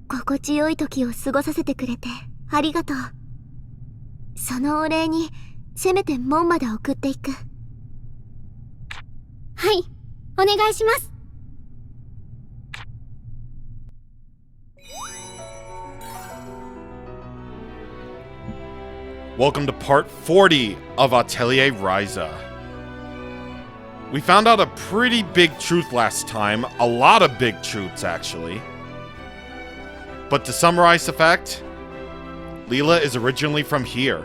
心地よい時を過ごさせてくれてありがとう。そのお礼にせめて門まで送っていく。はい、お願いします。Welcome to part 40 of Atelier Ryza. We found out a pretty big truth last time, a lot of big truths actually. But to summarize the fact, Leela is originally from here,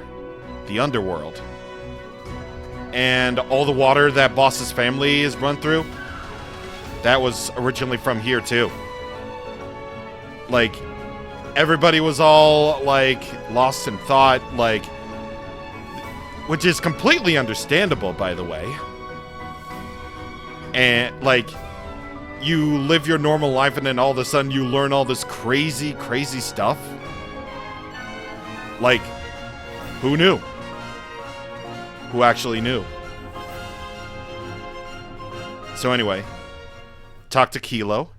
the underworld. And all the water that Boss's family is run through, that was originally from here too. Like, everybody was all, like, lost in thought, like, which is completely understandable, by the way. And, like, you live your normal life and then all of a sudden you learn all this crazy, crazy stuff. Like, who knew? Who actually knew? So anyway, talk to Kilo.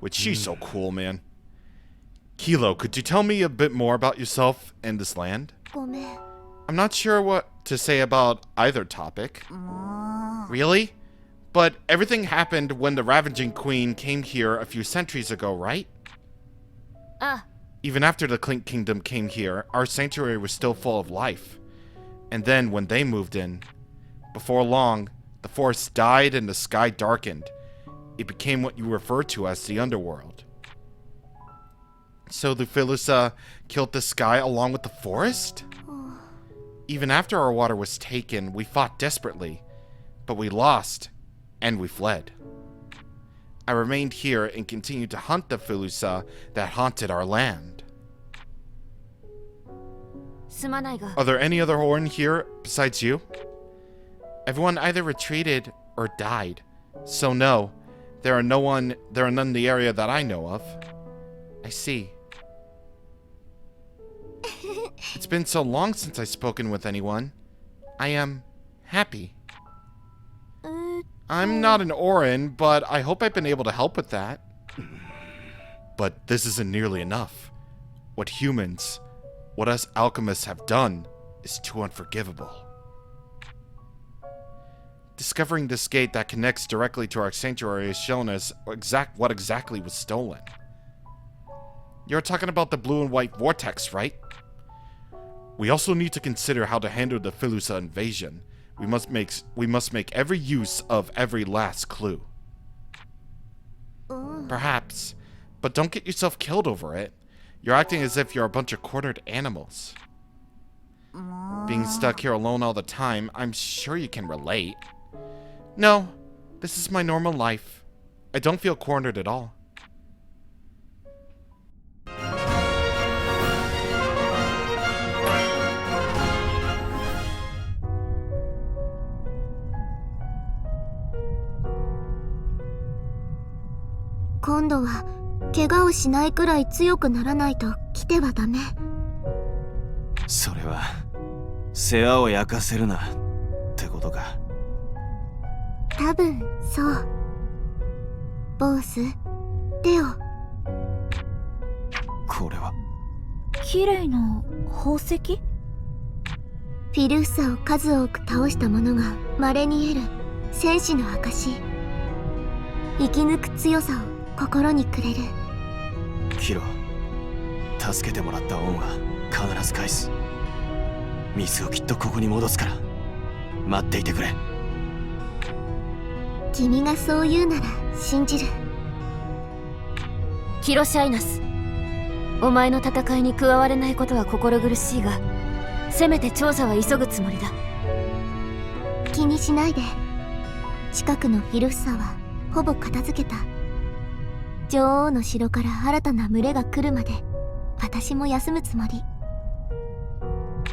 Which she's so cool, man. Kilo, could you tell me a bit more about yourself and this land? I'm not sure what to say about either topic. Really? But everything happened when the Ravaging Queen came here a few centuries ago, right? Even after the Clink Kingdom came here, our sanctuary was still full of life. And then when they moved in, before long, the forest died and the sky darkened. It became what you refer to as the underworld. So Lufilusa killed the sky along with the forest? Even after our water was taken, we fought desperately, but we lost, and we fled. I remained here and continued to hunt the Filusa that haunted our land. Are there any other Horn here besides you? Everyone either retreated or died, so no, there are none in the area that I know of. I see. It's been so long since I've spoken with anyone. I am happy. I'm not an Orin, but I hope I've been able to help with that. But this isn't nearly enough. What humans, what us alchemists have done, is too unforgivable. Discovering this gate that connects directly to our sanctuary has shown us what exactly was stolen. You're talking about the blue and white vortex, right? We also need to consider how to handle the Filusa invasion. We must make every use of every last clue. Perhaps, but don't get yourself killed over it. You're acting as if you're a bunch of cornered animals. Being stuck here alone all the time, I'm sure you can relate. No, this is my normal life. I don't feel cornered at all. "今度は怪我をしないくらい強くならないと来てはダメ." それは世話を焼かせるなってことか。多分そう。ボース、レオ。これは綺麗な宝石？フィルッサを数多く倒した者が稀に得る戦士の証。生き抜く強さを心にくれる。キロ、助けてもらった恩は必ず返す。水をきっとここに戻すから待っていてくれ。君がそう言うなら信じる。キロシャイナス、お前の戦いに加われないことは心苦しいが、せめて調査は急ぐつもりだ。気にしないで。近くのフィルッサはほぼ片付けた。女王の城から新たな群れが来るまで私も休むつもり。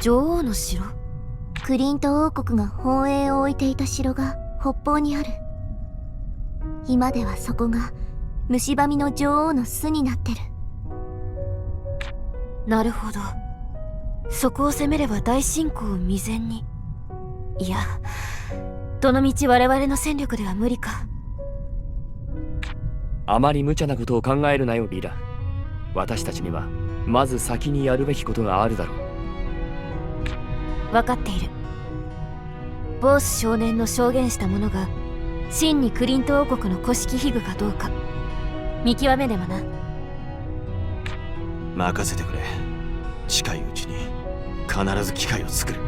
女王の城？クリント王国が本営を置いていた城が北方にある。今ではそこが蝕みの女王の巣になってる。なるほど。そこを攻めれば大侵攻を未然に。いや、どのみち我々の戦力では無理か。あまり無茶なことを考えるなよリラ。私たちにはまず先にやるべきことがあるだろう。分かっている。ボース少年の証言したものが真にクリント王国の古式秘具かどうか見極めねばな。任せてくれ。近いうちに必ず機会を作る。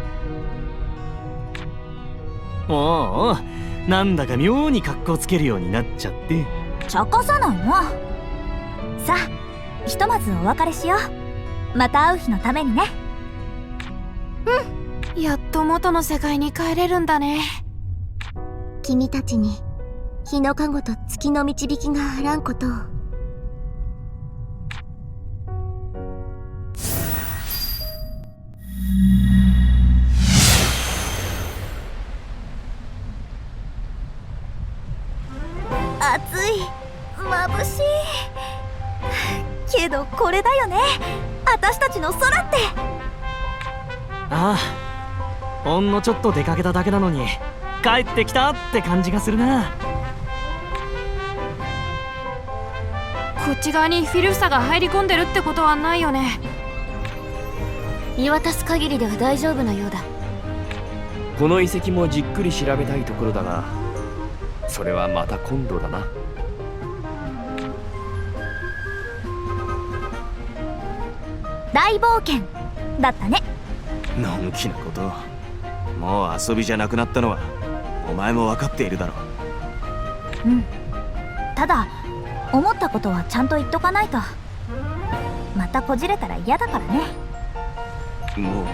おうおう、なんだか妙に格好つけるようになっちゃって。茶化さないの。さあ、ひとまずお別れしよう。また会う日のためにね。やっと元の世界に帰れるんだね。君たちに日の加護と月の導きがあらんことを。暑い、眩しいけどこれだよね、私たちの空って。ああ、ほんのちょっと出かけただけなのに帰ってきたって感じがするな。こっち側にフィルフサが入り込んでるってことはないよね。見渡す限りでは大丈夫なようだ。この遺跡もじっくり調べたいところだが、それはまた今度だな。大冒険だったね。のんきなこと。もう遊びじゃなくなったのはお前も分かっているだろう。うん。ただ思ったことはちゃんと言っとかないと。またこじれたら嫌だからね。もう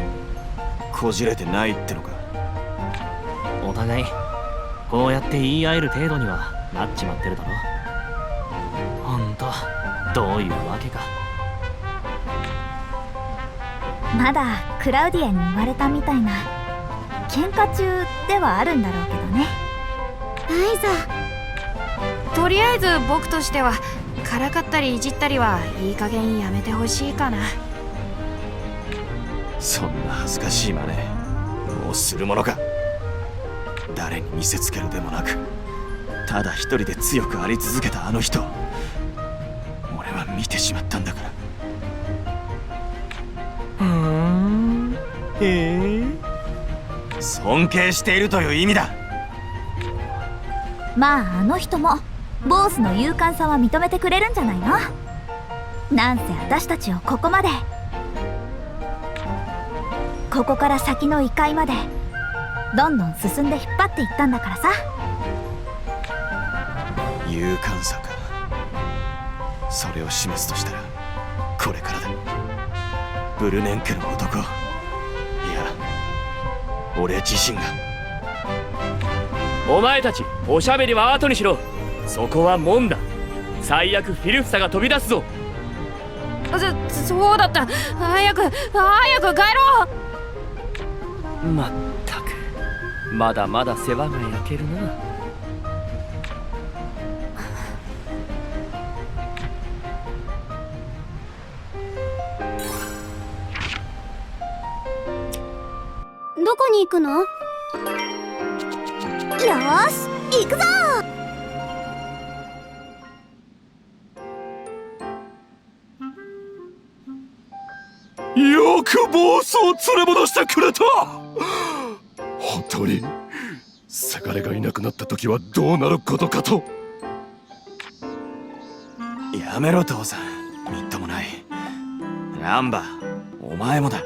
こじれてないってのか。お互いこうやって言い合える程度にはなっちまってるだろ。ほんとどういうわけか。まだクラウディアに言われたみたいな喧嘩中ではあるんだろうけどね。ライザ、とりあえず僕としてはからかったりいじったりはいい加減やめてほしいかな。そんな恥ずかしい真似もうするものか。誰に見せつけるでもなく、ただ一人で強くあり続けたあの人、俺は見てしまったんだから。へえ、尊敬しているという意味だ。まああの人もボースの勇敢さは認めてくれるんじゃないの。なんせ私たちをここまで、ここから先の異界までどんどん進んで引っ張っていったんだからさ。勇敢さか。それを示すとしたらこれからだ。ブルネン家の男、いや俺自身が。お前たちおしゃべりは後にしろ。そこは門だ。最悪フィルフサが飛び出すぞ。そうだった。早く帰ろう。まったくまだまだ世話が焼けるな。どこに行くの？よーし、行くぞ。よくボースを連れ戻してくれた。本当にせがれがいなくなった時はどうなることかと。やめろ父さん、みっともない。ランバお前もだ。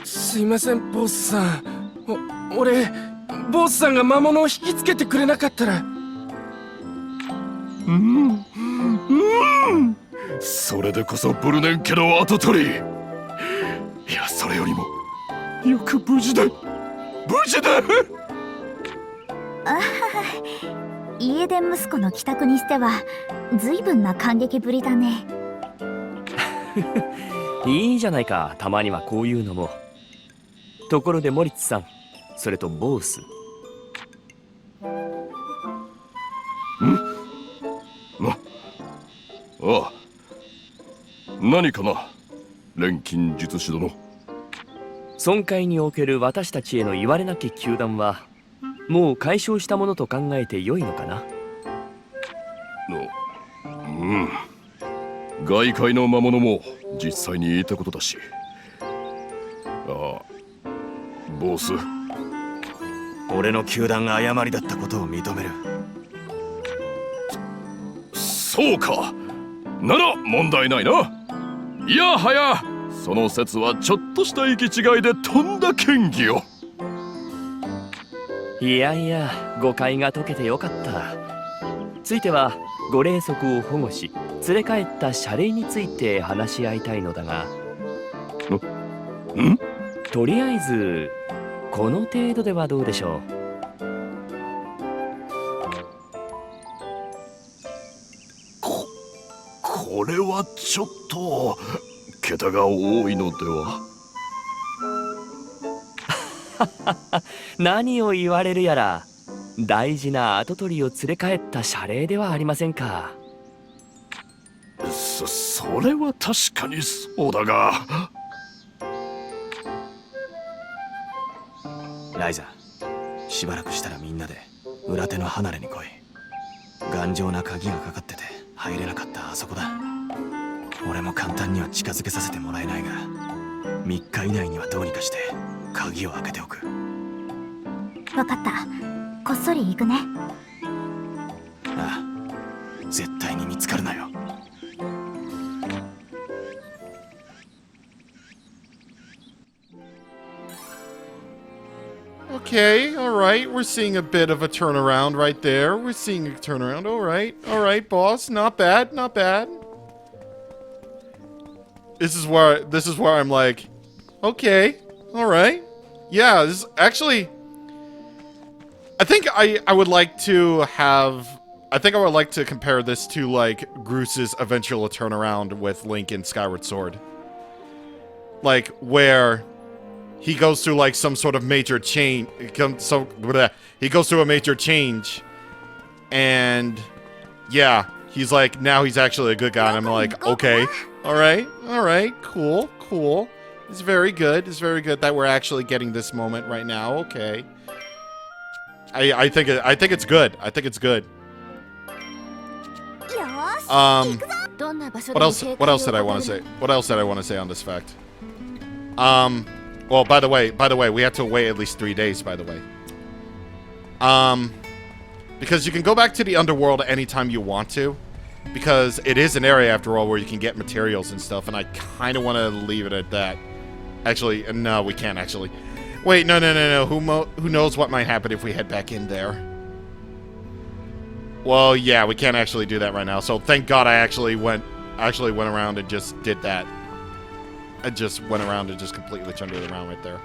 すいませんボスさん。俺ボスさんが魔物を引きつけてくれなかったら。それでこそブルネン家の跡取り。いやそれよりもよく無事だ。無事だ。家出息子の帰宅にしては随分な感激ぶりだね。いいじゃないか、たまにはこういうのも。ところでモリッツさん、それとボース。ああ、何かな、錬金術師殿。損壊における私たちへの言われなき糾弾はもう解消したものと考えてよいのかな。外界の魔物も実際にいたことだし。ああ、ボス。俺の球団が誤りだったことを認める。そうか。なら問題ないな。いやはや、その説はちょっとした行き違いでとんだ嫌疑よ。いやいや、誤解が解けてよかった。ついてはご霊則を保護し連れ帰った謝礼について話し合いたいのだが。とりあえずこの程度ではどうでしょう。これはちょっと桁が多いのでは。何を言われるやら、大事な跡取りを連れ帰った謝礼ではありませんか。それは確かにそうだが。ライザ、しばらくしたらみんなで裏手の離れに来い。頑丈な鍵がかかってて入れなかったあそこだ。俺も簡単には近づけさせてもらえないが、3日以内にはどうにかして鍵を開けておく。わかった。こっそり行くね。ああ、絶対に見つかるなよ。Okay, alright. We're seeing a bit of a turnaround right there. We're seeing a turnaround. Alright, boss. Not bad, not bad. This is where I'm like, okay, alright. Yeah, this actually, I think I would like to compare this to like Groos's eventual turnaround with Link in Skyward Sword. Like where he goes through like some sort of major change. He goes through a major change, and yeah, he's like, now he's actually a good guy. And I'm like, okay, all right, cool. It's very good. It's very good that we're actually getting this moment right now. Okay, I think it's good. I think it's good. What else did I want to say? What else did I want to say on this fact? Well, by the way, we have to wait at least 3 days, by the way. Because you can go back to the underworld anytime you want to. Because it is an area, after all, where you can get materials and stuff, and I kind of want to leave it at that. Actually, no, we can't, actually. Wait, no. Who knows what might happen if we head back in there? Well, yeah, we can't actually do that right now, so thank God I actually went around and just did that. I just went around and just completely turned it around right there.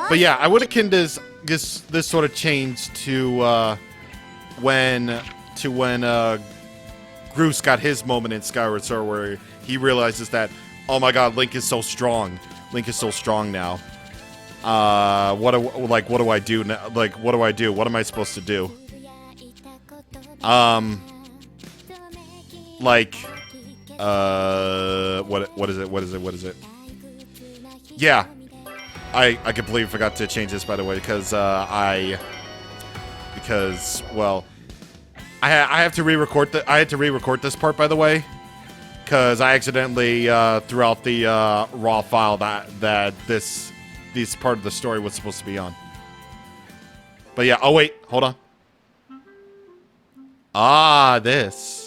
But yeah, I would akin this sort of change to when Groose got his moment in Skyward Sword where he realizes that, oh my God, Link is so strong. Link is so strong now. What do I do now? Like, what do I do? What am I supposed to do? What is it? Yeah, I completely forgot to change this, by the way, because well, I have to re-record I had to re-record this part, by the way, because I accidentally threw out the raw file that this part of the story was supposed to be on. But yeah, oh wait, hold on. Ah, this.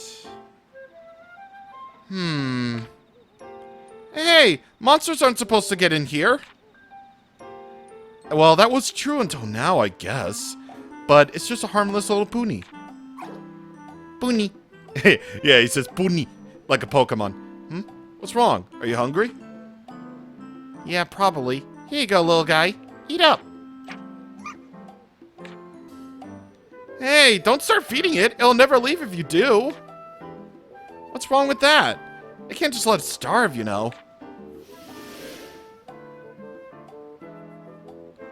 Hey, monsters aren't supposed to get in here. Well, that was true until now, I guess. But it's just a harmless little pony. Pony. Yeah, he says pony, like a Pokemon. What's wrong? Are you hungry? Yeah, probably. Here you go, little guy. Eat up. Hey, don't start feeding it. It'll never leave if you do. What's wrong with that? I can't just let it starve, you know.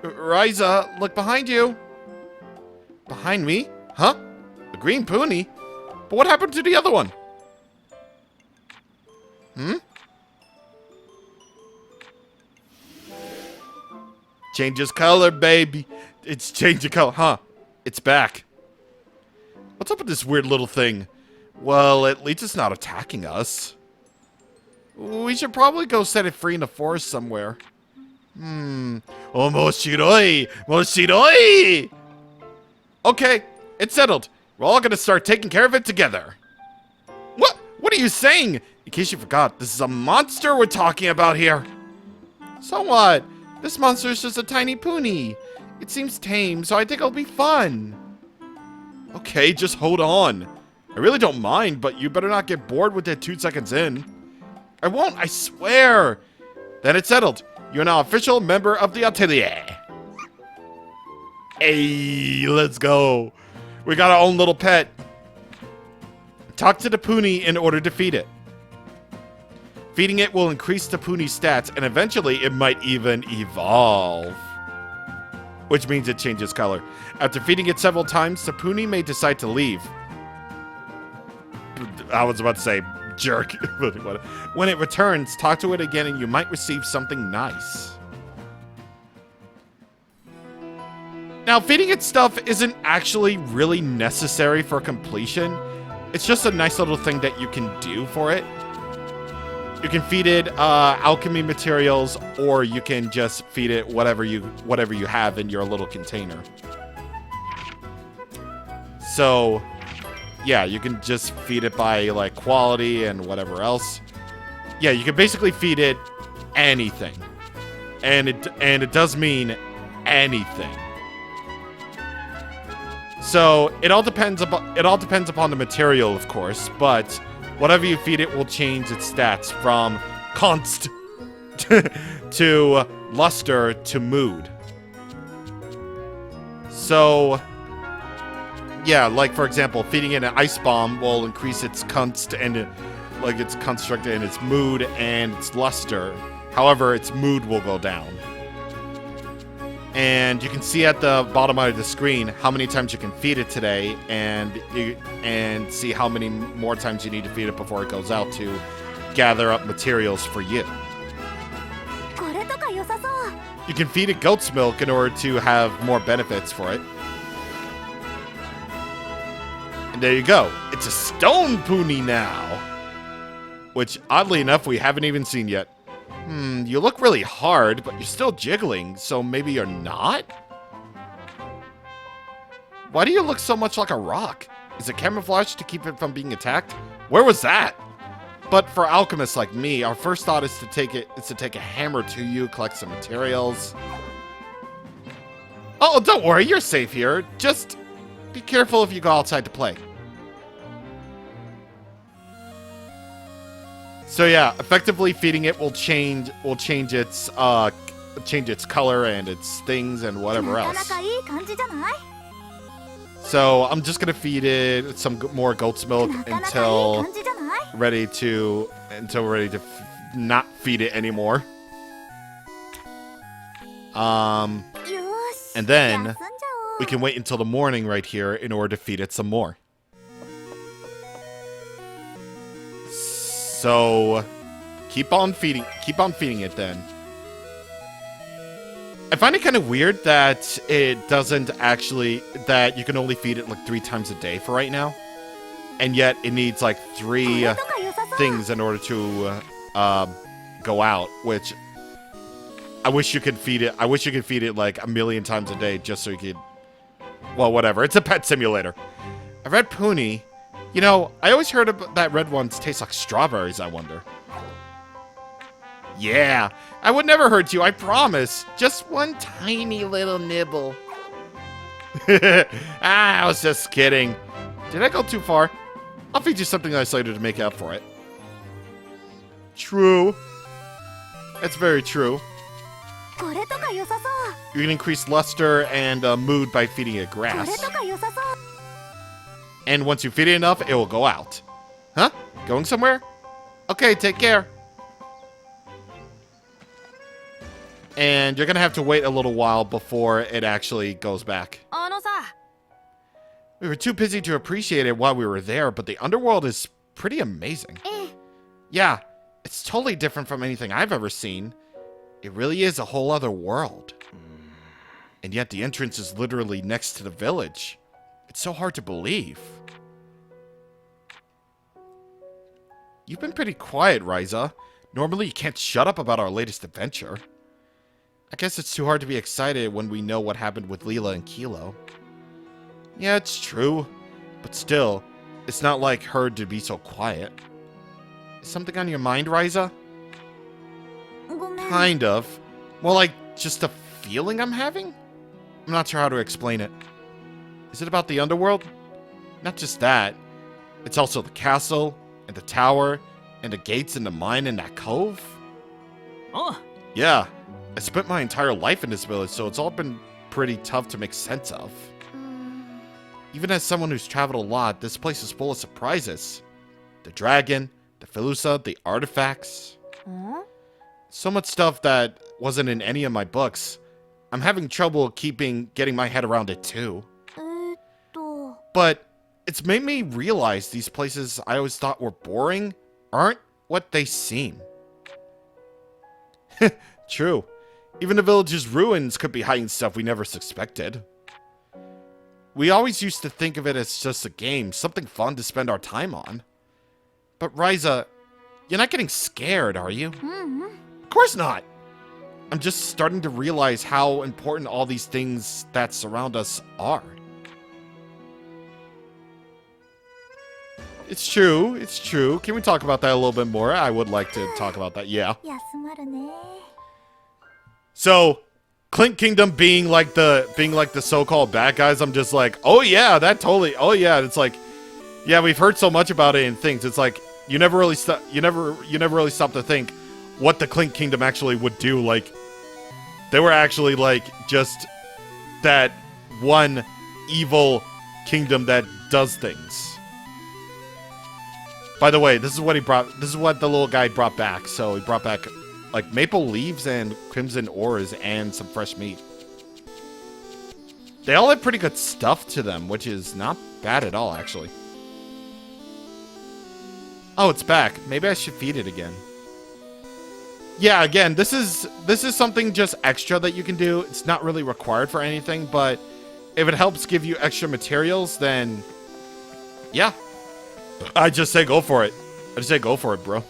Ryza, look behind you. Behind me? Huh? A green pony? But what happened to the other one? Changes color, baby. It's changing color. Huh. It's back. What's up with this weird little thing? Well, at least it's not attacking us. We should probably go set it free in the forest somewhere. Oh, moshiroi! Moshiroi! Okay, it's settled. We're all gonna start taking care of it together. What? What are you saying? In case you forgot, this is a monster we're talking about here. So what? This monster is just a tiny pony. It seems tame, so I think it'll be fun. Okay, just hold on. I really don't mind, but you better not get bored with it 2 seconds in. I won't, I swear. Then it's settled. You're now official member of the Atelier. Hey, let's go. We got our own little pet. Talk to the pony in order to feed it. Feeding it will increase the pony's stats, and eventually it might even evolve. Which means it changes color. After feeding it several times, the pony may decide to leave. I was about to say jerk. When it returns, talk to it again and you might receive something nice. Now, feeding it stuff isn't actually really necessary for completion. It's just a nice little thing that you can do for it. You can feed it alchemy materials, or you can just feed it whatever you have in your little container. So, yeah, you can just feed it by like quality and whatever else. Yeah, you can basically feed it anything, and it does mean anything. So it all depends upon the material, of course, but whatever you feed it will change its stats from const to luster to mood. So, yeah, like for example, feeding it an ice bomb will increase its const and its construct and its mood and its luster. However, its mood will go down. And you can see at the bottom of the screen how many times you can feed it today, and see how many more times you need to feed it before it goes out to gather up materials for you. You can feed it goat's milk in order to have more benefits for it. And there you go. It's a stone pony now. Which, oddly enough, we haven't even seen yet. You look really hard, but you're still jiggling, so maybe you're not? Why do you look so much like a rock? Is it camouflage to keep it from being attacked? Where was that? But for alchemists like me, our first thought is to take a hammer to you, collect some materials. Oh, don't worry, you're safe here. Just be careful if you go outside to play. So yeah, effectively feeding it will change its color and its things and whatever else. So I'm just gonna feed it some more goat's milk until ready to not feed it anymore. And then we can wait until the morning right here in order to feed it some more. So, keep on feeding it then. I find it kind of weird that that you can only feed it like 3 times a day for right now. And yet it needs like 3 things in order to go out, which I wish you could feed it like 1,000,000 times a day just so you could, well, whatever. It's a pet simulator. A red pony. You know, I always heard that red ones taste like strawberries, I wonder. Yeah, I would never hurt you, I promise. Just one tiny little nibble. I was just kidding. Did I go too far? I'll feed you something nice later to make up for it. True. That's very true. You can increase luster and mood by feeding it grass. And once you feed it enough, it will go out. Huh? Going somewhere? Okay, take care. And you're gonna have to wait a little while before it actually goes back. We were too busy to appreciate it while we were there, but the underworld is pretty amazing. Yeah, it's totally different from anything I've ever seen. It really is a whole other world. And yet the entrance is literally next to the village. It's so hard to believe. You've been pretty quiet, Ryza. Normally you can't shut up about our latest adventure. I guess it's too hard to be excited when we know what happened with Leela and Kilo. Yeah, it's true. But still, it's not like her to be so quiet. Is something on your mind, Ryza? Kind of. More like just a feeling I'm having? I'm not sure how to explain it. Is it about the underworld? Not just that. It's also the castle, and the tower, and the gates and the mine and that cove. Oh, Yeah, I spent my entire life in this village, so it's all been pretty tough to make sense of. Even as someone who's traveled a lot, this place is full of surprises. The dragon, the Filusa, the artifacts. So much stuff that wasn't in any of my books. I'm having trouble getting my head around it too. But it's made me realize these places I always thought were boring aren't what they seem. True. Even the village's ruins could be hiding stuff we never suspected. We always used to think of it as just a game, something fun to spend our time on. But Ryza, you're not getting scared, are you? Of course not! I'm just starting to realize how important all these things that surround us are. It's true, it's true. Can we talk about that a little bit more? I would like to talk about that, yeah. So, Clink Kingdom being like the so-called bad guys, I'm just like, oh yeah, that totally, oh yeah, it's like, yeah, we've heard so much about it in things. It's like, you never really stop to think what the Clink Kingdom actually would do. Like, they were actually like just that one evil kingdom that does things. By the way, this is what the little guy brought back. So he brought back like maple leaves and crimson ores and some fresh meat. They all have pretty good stuff to them, which is not bad at all, actually. Oh, it's back. Maybe I should feed it again. Yeah, again, this is something just extra that you can do. It's not really required for anything, but if it helps give you extra materials, then yeah. I just say go for it. I just say go for it, bro.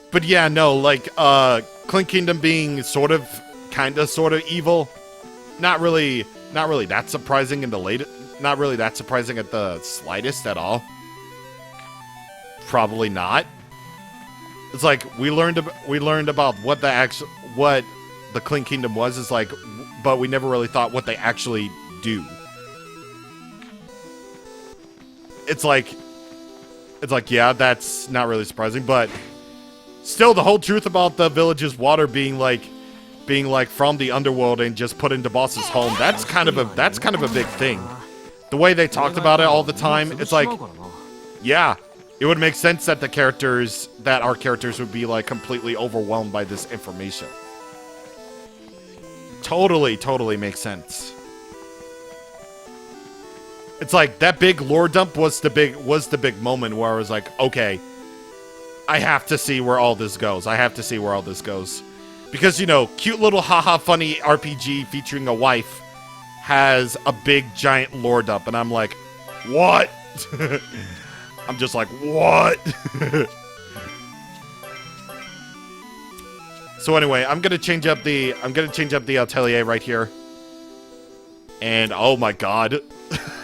But yeah, no, like, Clink Kingdom being sort of evil. Not really that surprising in the latest. Not really that surprising at the slightest at all. Probably not. It's like we learned about what the Clink Kingdom was. Is like, but we never really thought what they actually do. It's like, yeah, that's not really surprising, but still, the whole truth about the village's water being like from the underworld and just put into Boss's home, that's kind of a big thing. The way they talked about it all the time, it's like, yeah, it would make sense that our characters would be like completely overwhelmed by this information. Totally makes sense. It's like that big lore dump was the big moment where I was like, okay, I have to see where all this goes. Because, you know, cute little haha funny RPG featuring a wife has a big giant lore dump, and I'm like, what? I'm just like, what? So anyway, I'm gonna change up the atelier right here. And oh my god.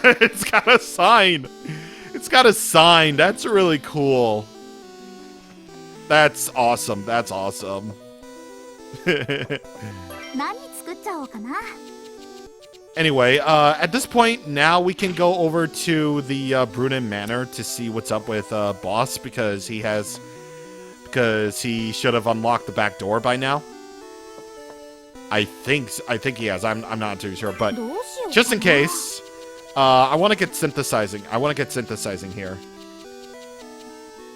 It's got a sign. That's really cool. That's awesome. Anyway, at this point, now we can go over to the Brunnen Manor to see what's up with Boss, because he should have unlocked the back door by now. I think he has. I'm not too sure, but just in case, I want to get synthesizing. Here.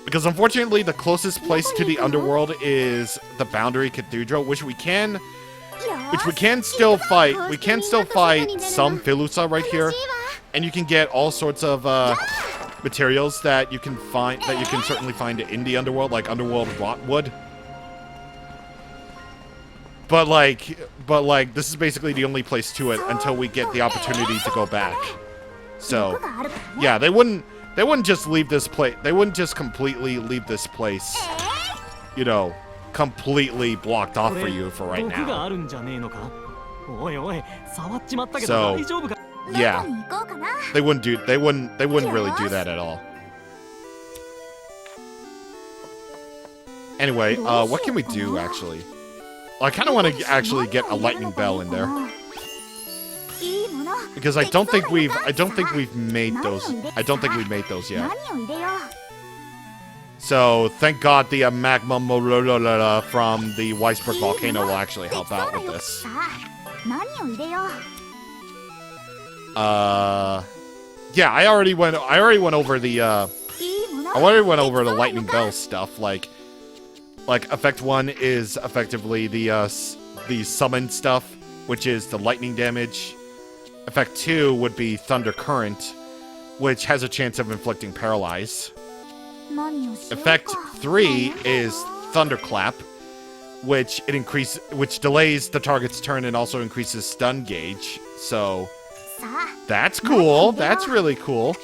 Because unfortunately, the closest place to the underworld is the Boundary Cathedral, which we can still fight. We can still fight some Filusa right here, and you can get all sorts of materials that you can certainly find in the underworld, like underworld rotwood. But like, this is basically the only place to it until we get the opportunity to go back. So, yeah, they wouldn't They wouldn't just leave this place. They wouldn't just completely leave this place, you know, completely blocked off for you for right now. So, yeah, they wouldn't really do that at all. Anyway, what can we do actually? I kind of want to actually get a lightning bell in there. Because I don't think we've made those. I don't think we've made those yet. So thank God the magma from the Weisberg volcano will actually help out with this. Yeah, I already went over the lightning bell stuff. Like effect 1 is effectively the summon stuff, which is the lightning damage. Effect 2 would be Thunder Current, which has a chance of inflicting Paralyze. Effect 3 is Thunderclap, which delays the target's turn and also increases stun gauge. So that's cool. That's really cool.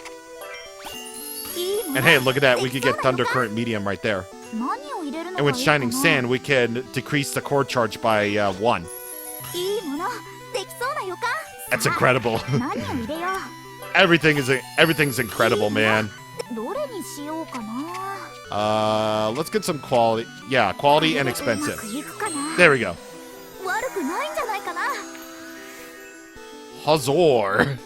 And hey, look at that. We could get Thunder Current Medium right there. And with Shining Sand, we can decrease the core charge by 1. That's incredible. Everything's incredible, man. Let's get some quality. Yeah, quality and expensive. There we go. Hazor.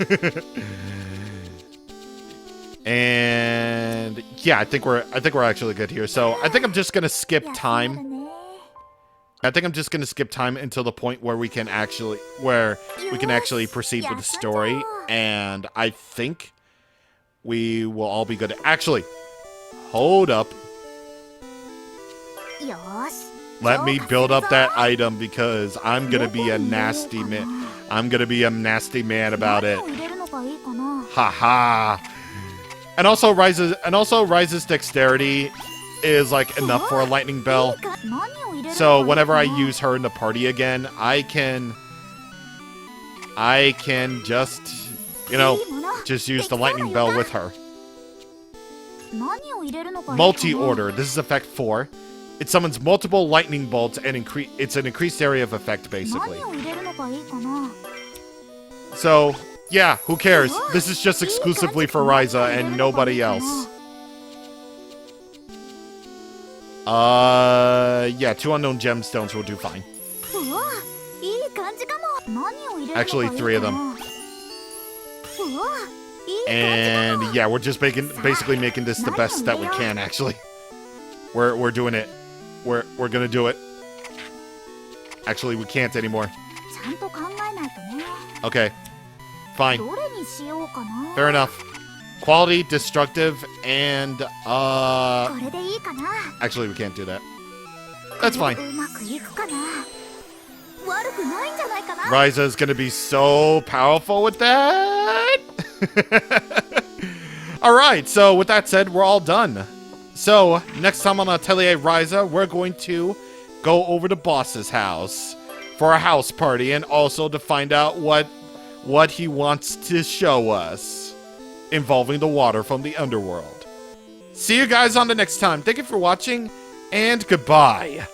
And yeah, I think we're actually good here. So I think I'm just gonna skip time. I think I'm just gonna skip time until the point where we can actually proceed with the story, and I think we will all be good. Actually, hold up. Let me build up that item because I'm gonna be a nasty man. I'm gonna be a nasty man about it. Haha. And also Ryza's dexterity is like enough for a lightning bell. So whenever I use her in the party again, I can just, you know, just use the lightning bell with her. Multi-order. This is effect 4. It summons multiple lightning bolts and it's an increased area of effect, basically. So, yeah, who cares? This is just exclusively for Ryza and nobody else. Yeah, 2 unknown gemstones will do fine. Actually, 3 of them. And yeah, we're just basically making this the best that we can, actually. We're doing it. We're gonna do it. Actually, we can't anymore. Okay. Fine. Fair enough. Quality, destructive, and actually we can't do that. That's fine. Ryza is gonna be so powerful with that. Alright, so with that said, we're all done. So, next time on Atelier Ryza, we're going to go over to Boss's house for a house party and also to find out what he wants to show us involving the water from the underworld. See you guys on the next time. Thank you for watching, and goodbye.